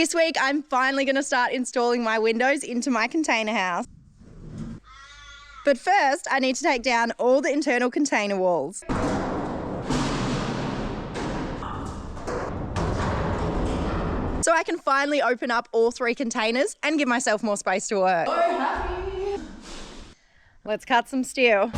This week, I'm finally going to start installing my windows into my container house. But first, I need to take down all the internal container walls. So I can finally open up all 3 containers and give myself more space to work. So happy! Let's cut some steel.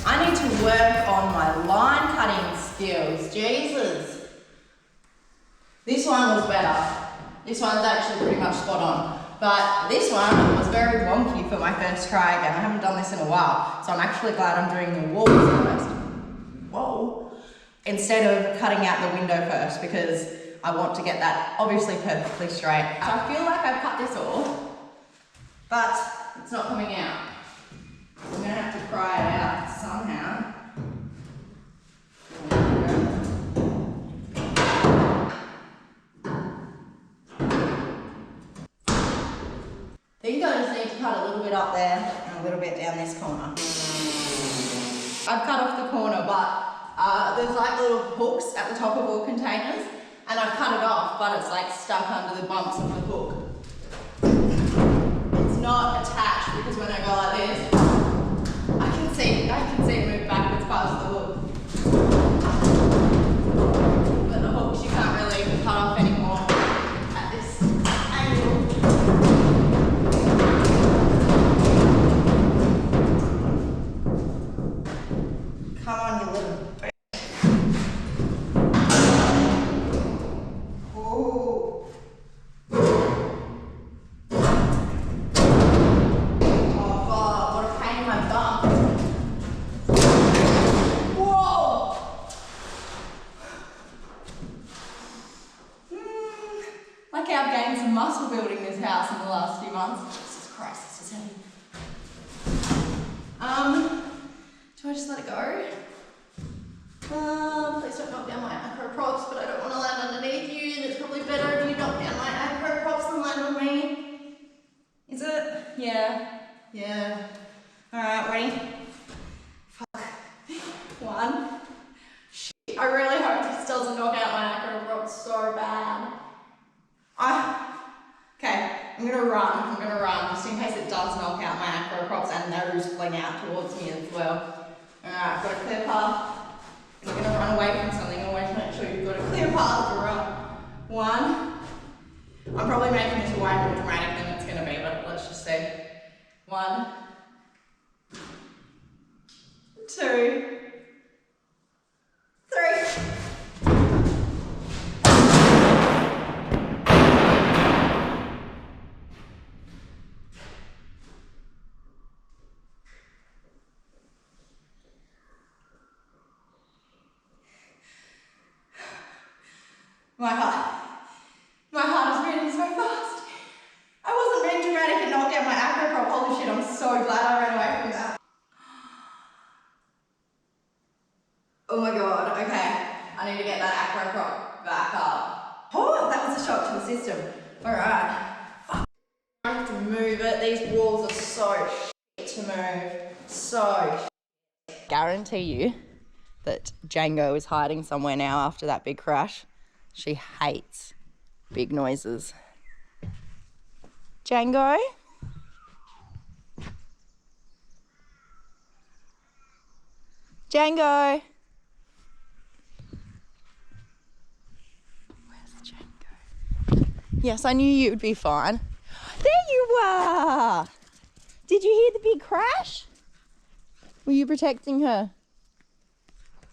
I need to work on my line cutting skills. Jesus. This one was better. This one's actually pretty much spot on. But this one was very wonky for my first try again. I haven't done this in a while. So I'm actually glad I'm doing the walls first. Whoa. Instead of cutting out the window first, because I want to get that obviously perfectly straight. So I feel like I've cut this all, but it's not coming out. I'm gonna have to pry it out somehow. I think I just need to cut a little bit up there and a little bit down this corner. I've cut off the corner, but there's like little hooks at the top of all containers, and I've cut it off, but it's like stuck under the bumps of the hook. It's not attached because when I go like this, I can see it move backwards past the hook. But the hooks you can't really cut off anymore at this angle. Come on, you little bitch. Oh. I've gained some muscle building this house in the last few months. Jesus Christ, this is heavy. Do I just let it go? Please don't knock down my acro props, but I don't want to land underneath you, and it's probably better if you knock down my acro props than land on me. Is it? Yeah. Yeah. Alright, ready? Fuck. 1. Shit, I really hope this doesn't knock out my acro props so bad. Okay, I'm gonna run just in case it does knock out my acro props and those fling out towards me as well. Alright, I've got a clear path. You're gonna run away from something, always make sure you've got a clear path to run. 1. I'm probably making this way more dramatic than it's gonna be, but let's just see. 1, 2, 3. My heart is beating so fast. I wasn't being dramatic and knocked out my acro prop. Holy shit, I'm so glad I ran away from that. Oh my god, okay. I need to get that acro prop back up. Oh, that was a shock to the system. Alright. Fuck. I have to move it. These walls are so shit to move. So shit. Guarantee you that Django is hiding somewhere now after that big crash. She hates big noises. Django? Django? Where's Django? Yes, I knew you would be fine. There you are! Did you hear the big crash? Were you protecting her?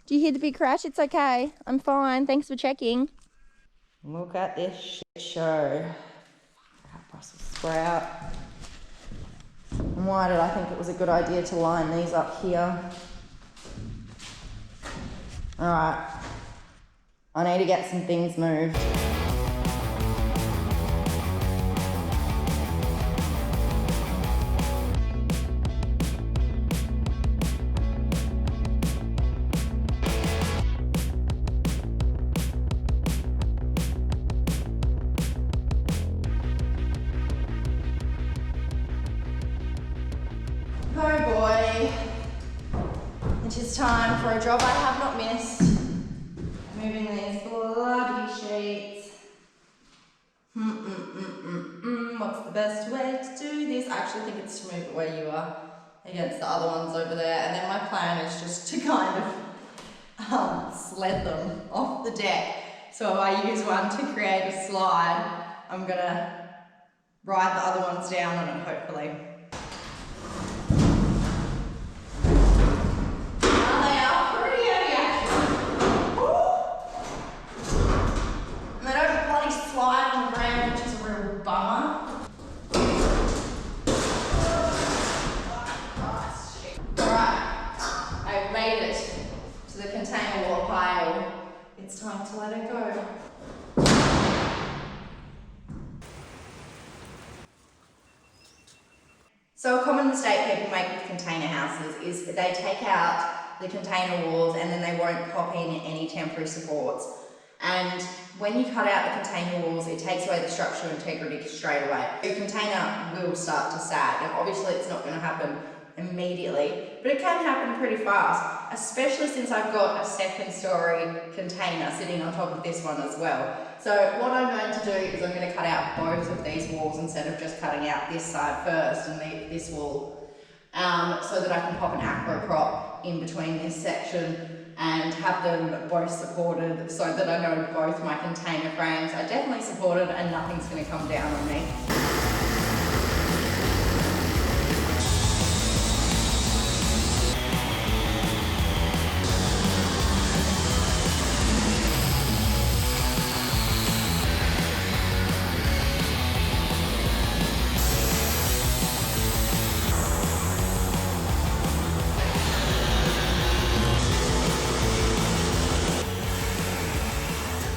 Do you hear the big crash? It's okay. I'm fine. Thanks for checking. Look at this shit show. Brussels sprout. And why did I think it was a good idea to line these up here? Alright. I need to get some things moved. Oh boy, it is time for a job I have not missed. Moving these bloody sheets. What's the best way to do this? I actually think it's to move it where you are against the other ones over there. And then my plan is just to kind of sled them off the deck. So if I use one to create a slide, I'm gonna ride the other ones down on it hopefully. It's time to let it go. So a common mistake people make with container houses is that they take out the container walls and then they won't pop in any temporary supports. And when you cut out the container walls, it takes away the structural integrity straight away. Your container will start to sag, and obviously it's not going to happen immediately, but it can happen pretty fast, especially since I've got a second story container sitting on top of this one as well. So what I'm going to do is I'm going to cut out both of these walls instead of just cutting out this side first and this wall, so that I can pop an acro prop in between this section and have them both supported so that I know both my container frames are definitely supported and nothing's going to come down on me.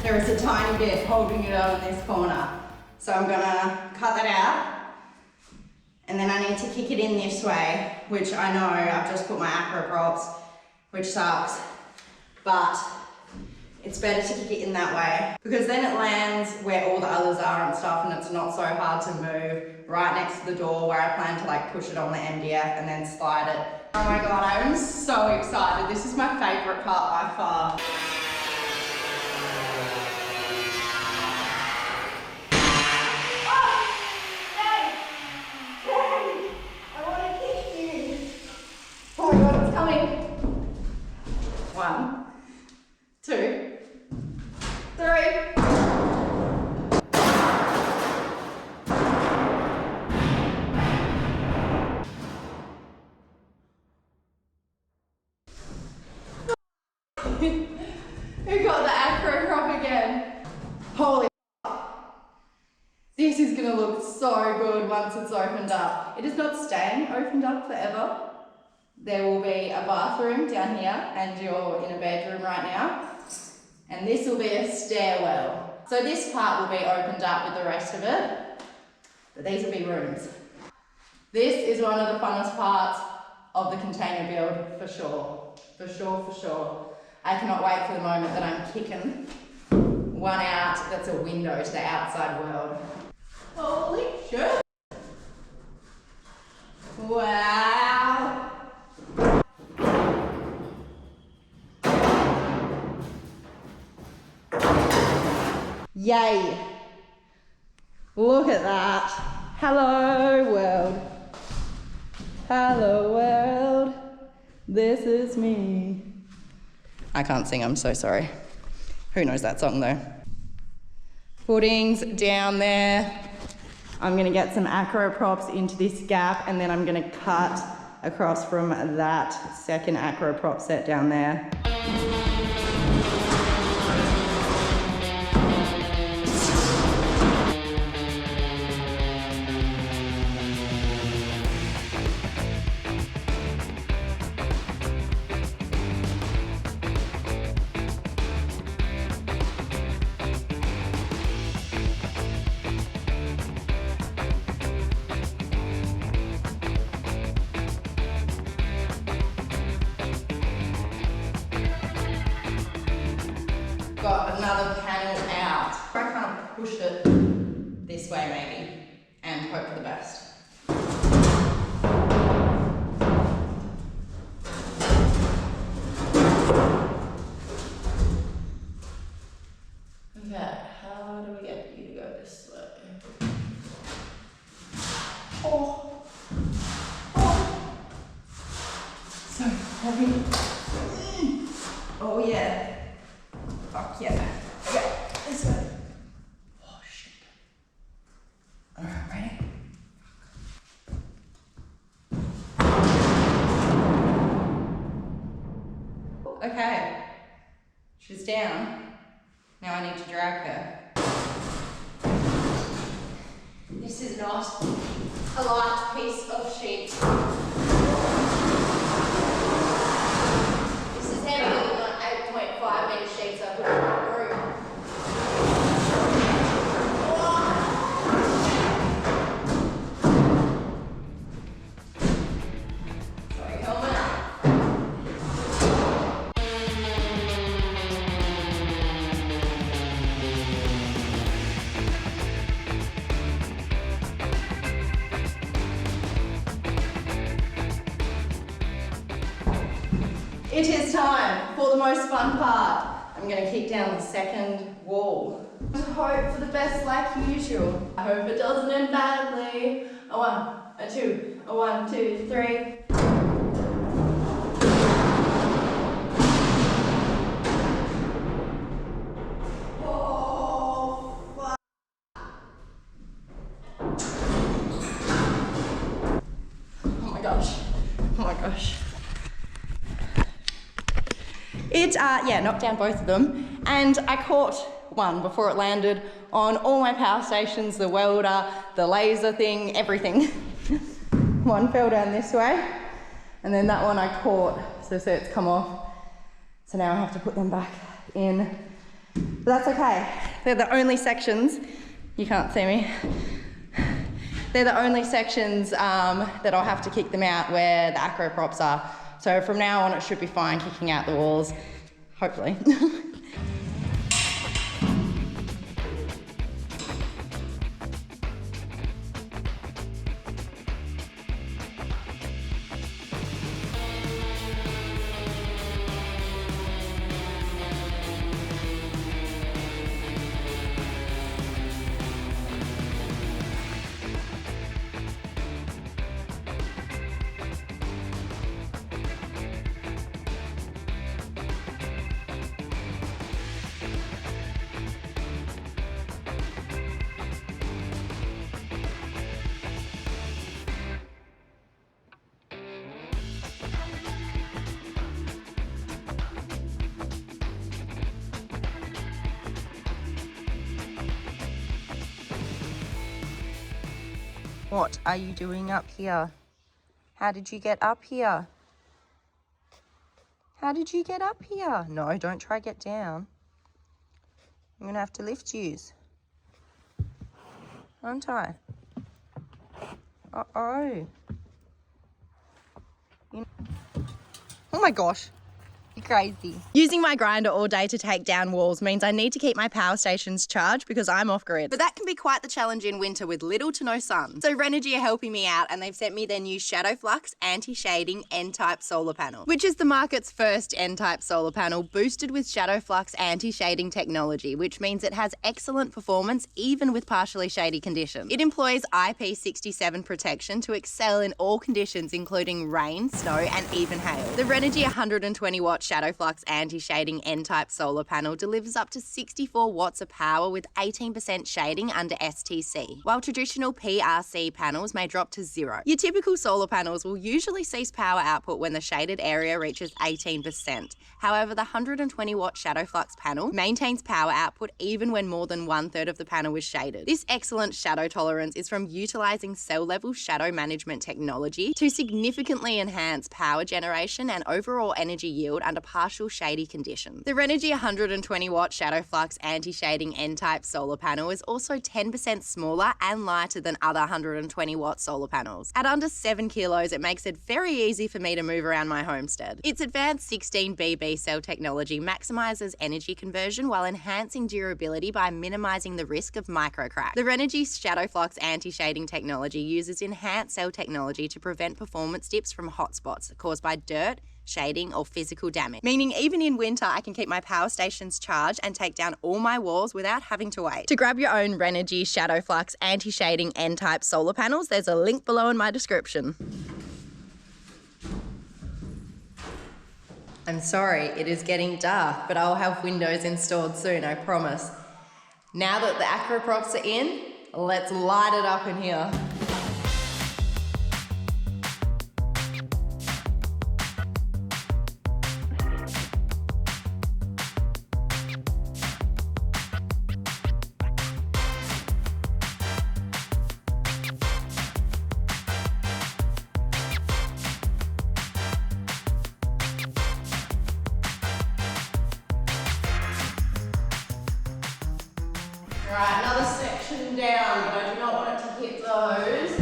There is a tiny bit holding it out in this corner. So I'm gonna cut that out. And then I need to kick it in this way, which I know I've just put my acro props, which sucks, but it's better to kick it in that way because then it lands where all the others are and stuff, and it's not so hard to move right next to the door where I plan to like push it on the MDF and then slide it. Oh my God, I'm so excited. This is my favorite part by far. One, two, three. Who got the acro prop again? Holy this is gonna look so good once it's opened up. It is not staying opened up forever. There will be a bathroom down here and you're in a bedroom right now. And this will be a stairwell. So this part will be opened up with the rest of it, but these will be rooms. This is one of the funnest parts of the container build for sure. For sure, for sure. I cannot wait for the moment that I'm kicking one out that's a window to the outside world. Holy shit. Wow. Yay! Look at that. Hello world. Hello world. This is me. I can't sing, I'm so sorry. Who knows that song though? Footings down there. I'm gonna get some acro props into this gap and then I'm gonna cut across from that second acro prop set down there. Got another panel out. I kind of pushed it this way maybe and hope for the best. Okay, how do we get you to go this way? Oh, so heavy. Oh yeah. Fuck yeah. Okay, this way. Oh shit. Alright, ready? Okay. She's down. Now I need to drag her. This is not a light piece of sheet. This is heavier than the 8.5 metre sheets I put in my room. Sorry, helmet. It is time for the most fun part. I'm going to kick down the second wall. Hope for the best like usual. I hope it doesn't end badly. A 1, a 2, a 1, 2, 3. Oh, fuck. Oh my gosh. Oh my gosh. It, knocked down both of them, and I caught one before it landed on all my power stations, the welder, the laser thing, everything. One fell down this way, and then that one I caught, so see it's come off. So now I have to put them back in. But that's okay. They're the only sections, you can't see me. They're the only sections that I'll have to kick them out where the acro props are. So from now on, it should be fine kicking out the walls, hopefully. What are you doing up here? How did you get up here? How did you get up here? No, don't try get down. I'm gonna have to lift yous. Aren't I? Uh-oh. Oh my gosh. You're crazy. Using my grinder all day to take down walls means I need to keep my power stations charged because I'm off grid. But that can be quite the challenge in winter with little to no sun. So Renogy are helping me out, and they've sent me their new ShadowFlux anti-shading N-type solar panel, which is the market's first N-type solar panel boosted with ShadowFlux anti-shading technology, which means it has excellent performance even with partially shady conditions. It employs IP67 protection to excel in all conditions including rain, snow and even hail. The Renogy 120 watt ShadowFlux anti-shading N-type solar panel delivers up to 64 watts of power with 18% shading under STC, while traditional PRC panels may drop to 0. Your typical solar panels will usually cease power output when the shaded area reaches 18%. However, the 120-watt ShadowFlux panel maintains power output even when more than 1/3 of the panel is shaded. This excellent shadow tolerance is from utilising cell-level shadow management technology to significantly enhance power generation and overall energy yield under partial shady conditions. The Renogy 120-watt ShadowFlux anti-shading N-type solar panel is also 10% smaller and lighter than other 120-watt solar panels. At under 7 kilos, it makes it very easy for me to move around my homestead. Its advanced 16BB cell technology maximises energy conversion while enhancing durability by minimising the risk of microcrack. The Renogy ShadowFlux anti-shading technology uses enhanced cell technology to prevent performance dips from hotspots caused by dirt, shading or physical damage, meaning even in winter I can keep my power stations charged and take down all my walls without having to wait. To grab your own Renogy ShadowFlux anti-shading N-type solar panels, there's a link below in my description. I'm sorry, it is getting dark, but I'll have windows installed soon, I promise. Now that the aquaprops are in, let's light it up in here. Right, another section down, but I do not want it to hit those.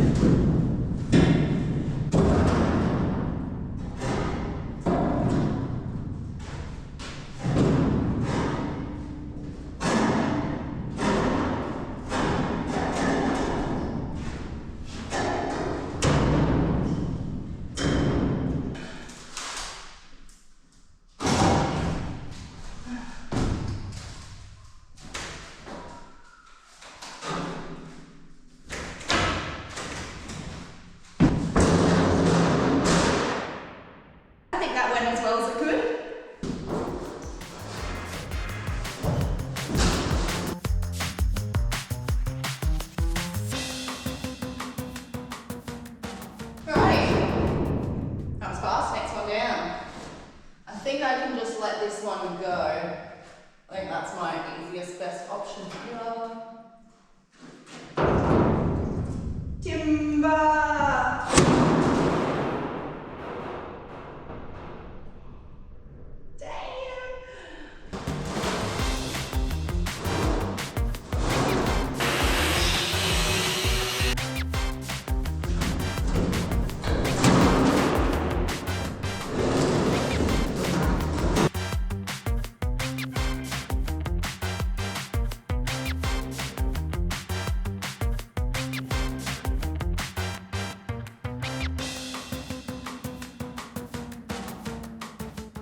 I think I can just let this one go. I think that's my easiest, best option here. Timber!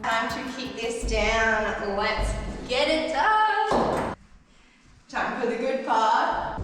Time to kick this down. Let's get it done. Time for the good part.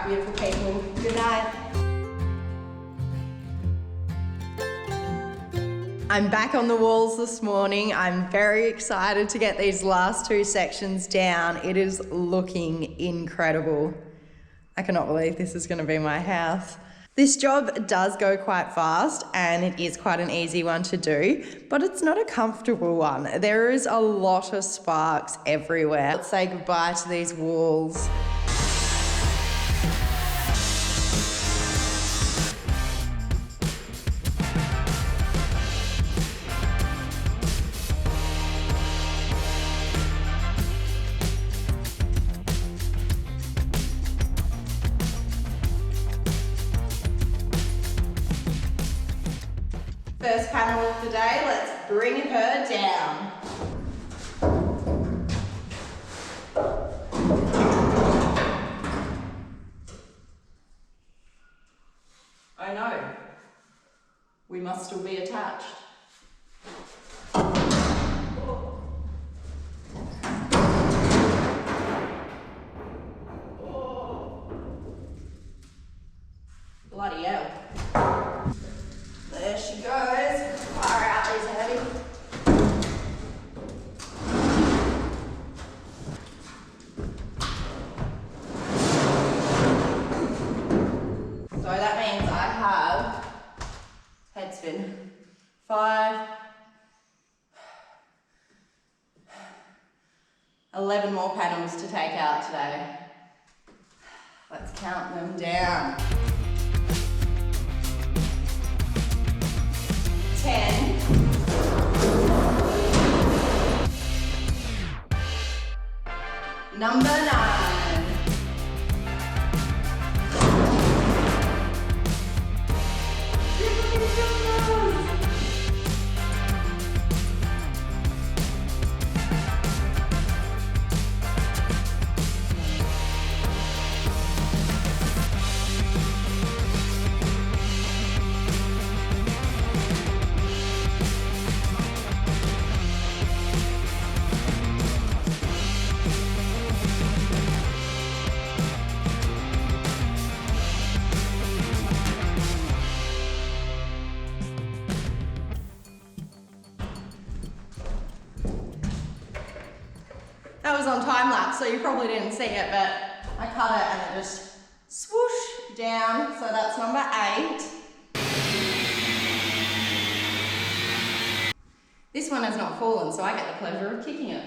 Beautiful people, good night. I'm back on the walls this morning. I'm very excited to get these last two sections down. It is looking incredible. I cannot believe this is going to be my house. This job does go quite fast and it is quite an easy one to do, but it's not a comfortable one. There is a lot of sparks everywhere. Let's say goodbye to these walls. First panel of the day, let's bring her down. Oh no, we must still be attached. Bloody hell. There she goes. Far out, these are heavy. So that means I have head spin 11 more panels to take out today. Let's count them down. 10. Number 9. That was on time lapse, so you probably didn't see it, but I cut it and it just swoosh down. So that's number 8. This one has not fallen, so I get the pleasure of kicking it.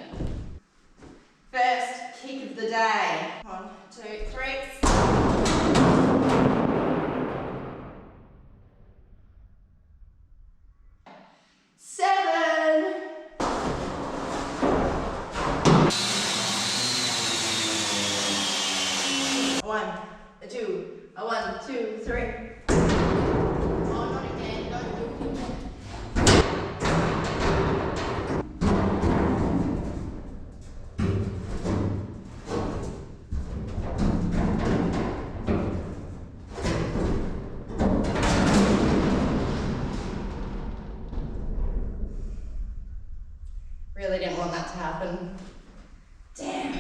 First kick of the day. 1, 2, 3. 7. 1, 2, 1, 2, 3. Oh, not again, don't do it again. Really didn't want that to happen. Damn.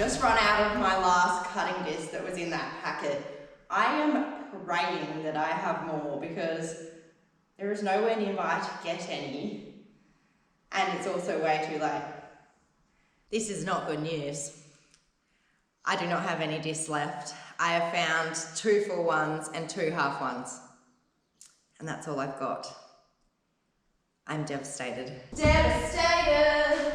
just run out of my last cutting disc that was in that packet. I am praying that I have more because there is nowhere nearby to get any, and it's also way too late. This is not good news. I do not have any discs left. I have found 2 full ones and 2 half ones. And that's all I've got. I'm devastated. Devastated!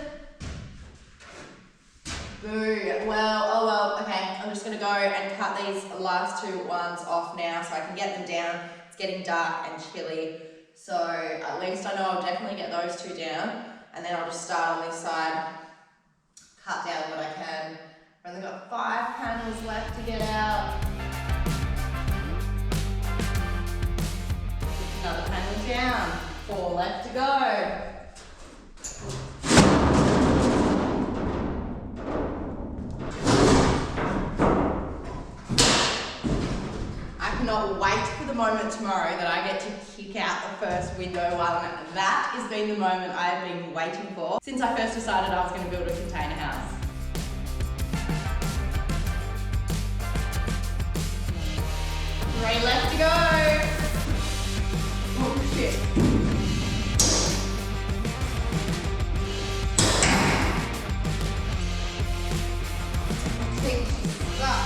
Boo. Well, oh well, okay. I'm just gonna go and cut these last 2 ones off now so I can get them down. It's getting dark and chilly. So at least I know I'll definitely get those 2 down. And then I'll just start on this side, cut down what I can. I've only got 5 panels left to get out. Another panel down. 4 left to go. I cannot wait for the moment tomorrow that I get to kick out the first window one. That has been the moment I have been waiting for since I first decided I was going to build a container house. 3 left to go. Oh shit. 6 up.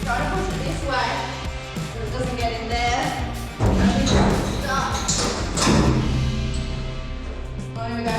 Try to push it this way so it doesn't get in there. Stop. Oh, here we go.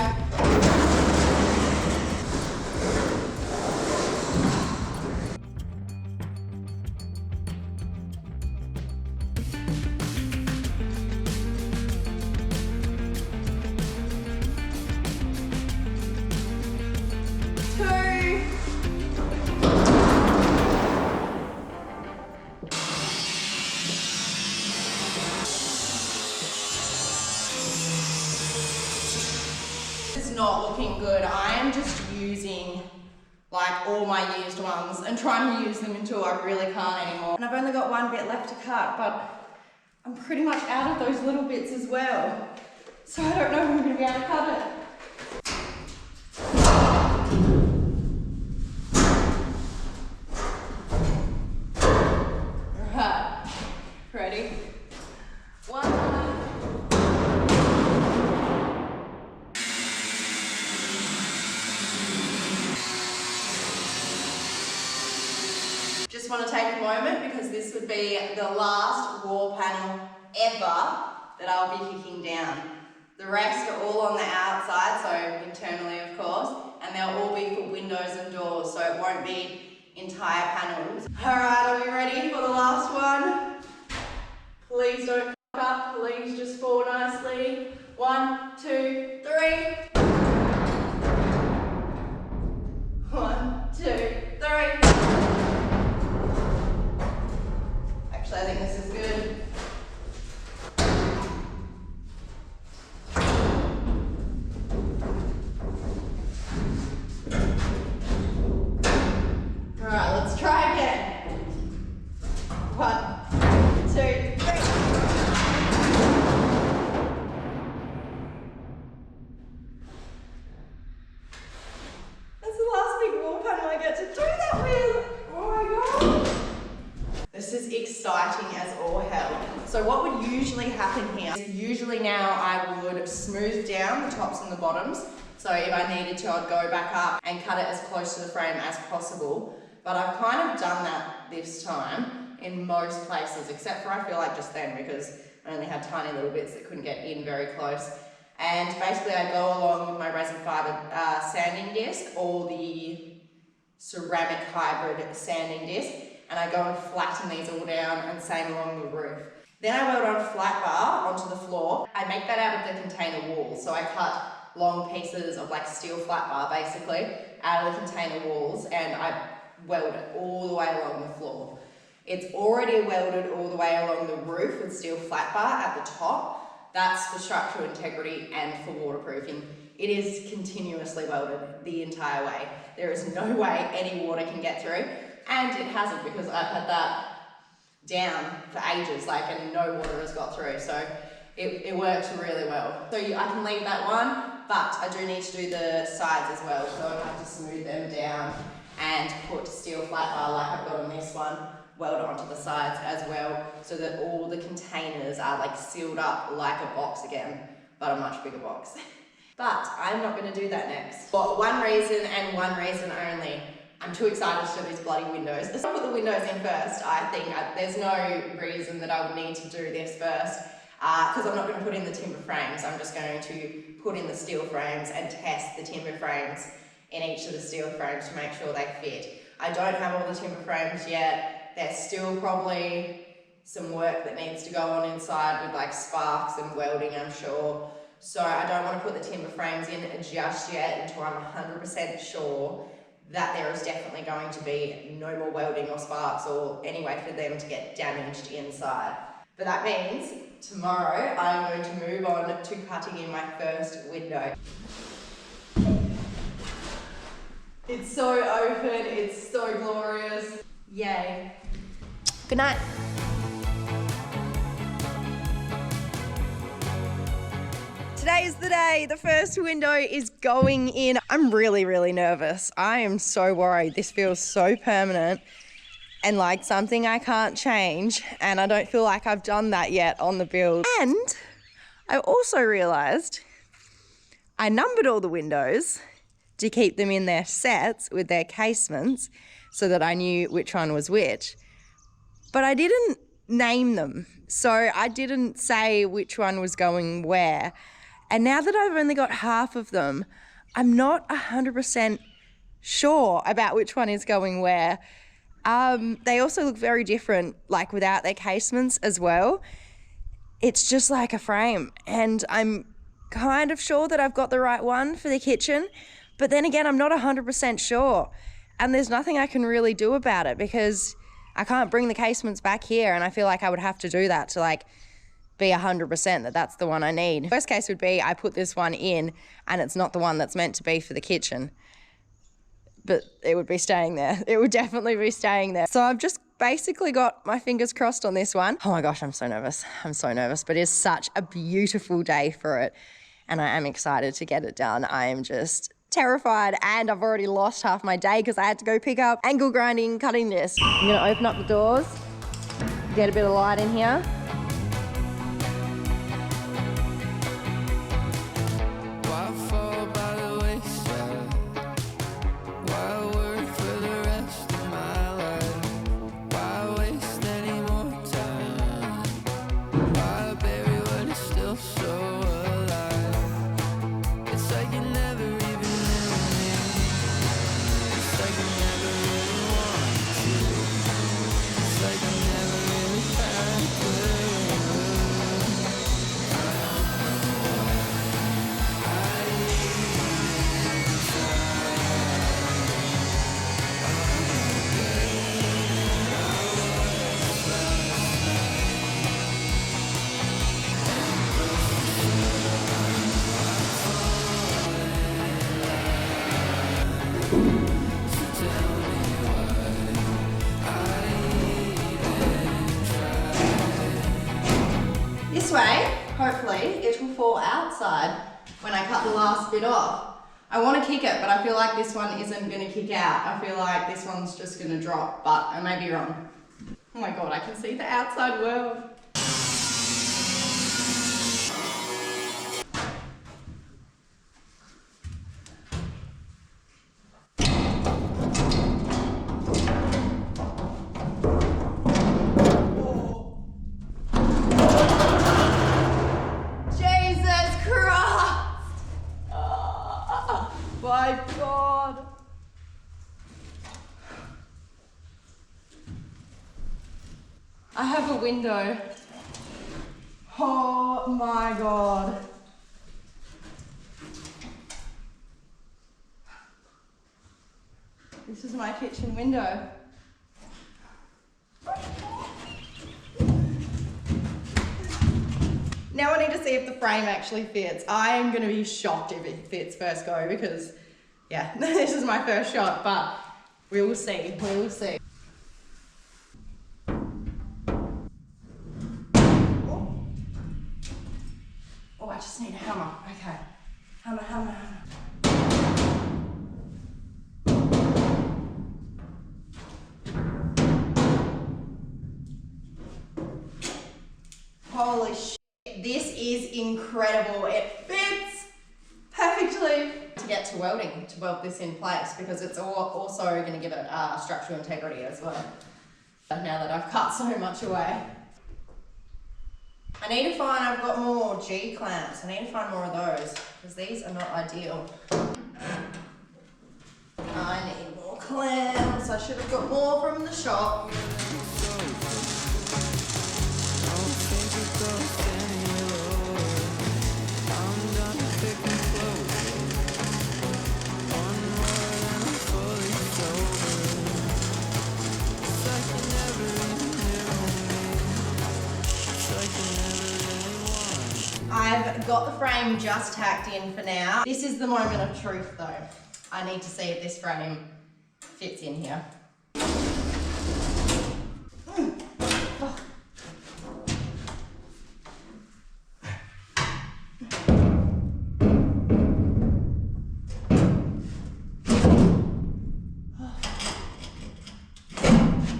It's not looking good. I am just using like all my used ones and trying to use them until I really can't anymore. And I've only got 1 bit left to cut, but I'm pretty much out of those little bits as well. So I don't know if I'm going to be able to cut it. Alright, ready? 1. Just want to take a moment because this would be the last wall panel ever that I'll be kicking down. The rest are all on the outside, so internally of course, and they'll all be for windows and doors, so it won't be entire panels. Alright, are we ready for the last one? Please don't fuck up, please just fall nicely. 1, 2, 3. 1, 2, 3. Actually, I think this is good. Alright, let's try again. 1, 2, 3. That's the last big wall panel I get to do that with. Oh my god. This is exciting as all hell. So what would usually happen here is usually now I would smooth down the tops and the bottoms. So if I needed to, I'd go back up and cut it as close to the frame as possible. But I've kind of done that this time in most places, except for I feel like just then because I only had tiny little bits that couldn't get in very close. And basically I go along with my resin fibre sanding disc or the ceramic hybrid sanding disc, and I go and flatten these all down and same along the roof. Then I weld on flat bar onto the floor. I make that out of the container walls. So I cut long pieces of like steel flat bar basically out of the container walls and I weld it all the way along the floor. It's already welded all the way along the roof with steel flat bar at the top. That's for structural integrity and for waterproofing. It is continuously welded the entire way. There is no way any water can get through. And it hasn't because I've had that down for ages, like, and no water has got through. So it works really well. So I can leave that one, but I do need to do the sides as well. So I have to smooth them down and put steel flat bar like I've got on this one, weld it onto the sides as well, so that all the containers are like sealed up like a box again, but a much bigger box. But I'm not going to do that next. For one reason and one reason only. I'm too excited to do these bloody windows. Let's put the windows in first. I think there's no reason that I would need to do this first because I'm not going to put in the timber frames. I'm just going to put in the steel frames and test the timber frames in each of the steel frames to make sure they fit. I don't have all the timber frames yet. There's still probably some work that needs to go on inside with like sparks and welding, I'm sure. So I don't want to put the timber frames in just yet until I'm 100% sure that there is definitely going to be no more welding or sparks or any way for them to get damaged inside. But that means tomorrow I'm going to move on to cutting in my first window. It's so open, it's so glorious. Yay. Good night. Today's the day. The first window is going in. I'm really, really nervous. I am so worried. This feels so permanent and like something I can't change. And I don't feel like I've done that yet on the build. And I also realized I numbered all the windows to keep them in their sets with their casements so that I knew which one was which. But I didn't name them. So I didn't say which one was going where. And now that I've only got half of them, I'm not 100% sure about which one is going where. They also look very different, like without their casements as well. It's just like a frame. And I'm kind of sure that I've got the right one for the kitchen. But then again, I'm not 100% sure. And there's nothing I can really do about it because I can't bring the casements back here. And I feel like I would have to do that to like be 100% that that's the one I need. Worst case would be I put this one in and it's not the one that's meant to be for the kitchen. But it would be staying there. It would definitely be staying there. So I've just basically got my fingers crossed on this one. Oh my gosh, I'm so nervous. I'm so nervous, but it's such a beautiful day for it. And I am excited to get it done. I am just terrified and I've already lost half my day because I had to go pick up angle grinding, cutting this. I'm gonna open up the doors, get a bit of light in here. This way, hopefully, it will fall outside when I cut the last bit off. I want to kick it, but I feel like this one isn't going to kick out. I feel like this one's just going to drop, but I may be wrong. Oh my God, I can see the outside world. My God. I have a window. Oh my God. This is my kitchen window. Now I need to see if the frame actually fits. I am going to be shocked if it fits first go because, yeah, this is my first shot, but we will see. We will see. Oh, I just need a hammer. Okay. Hammer, hammer, hammer. Holy shit. This is incredible. It fits perfectly. To get to welding to weld this in place because it's also going to give it structural integrity as well. Now that I've cut so much away. I need to find, I've got more G clamps. I need to find more of those because these are not ideal. I need more clamps. I should have got more from the shop. I've got the frame just tacked in for now. This is the moment of truth though. I need to see if this frame fits in here.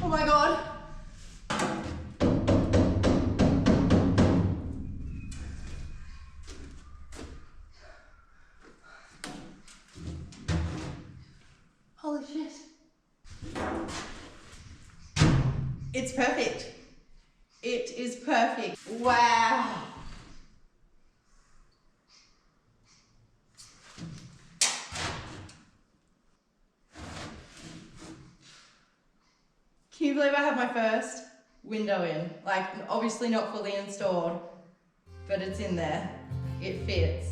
Oh my God. Holy shit. It's perfect. It is perfect. Wow. Can you believe I have my first window in? Like, obviously not fully installed, but it's in there. It fits.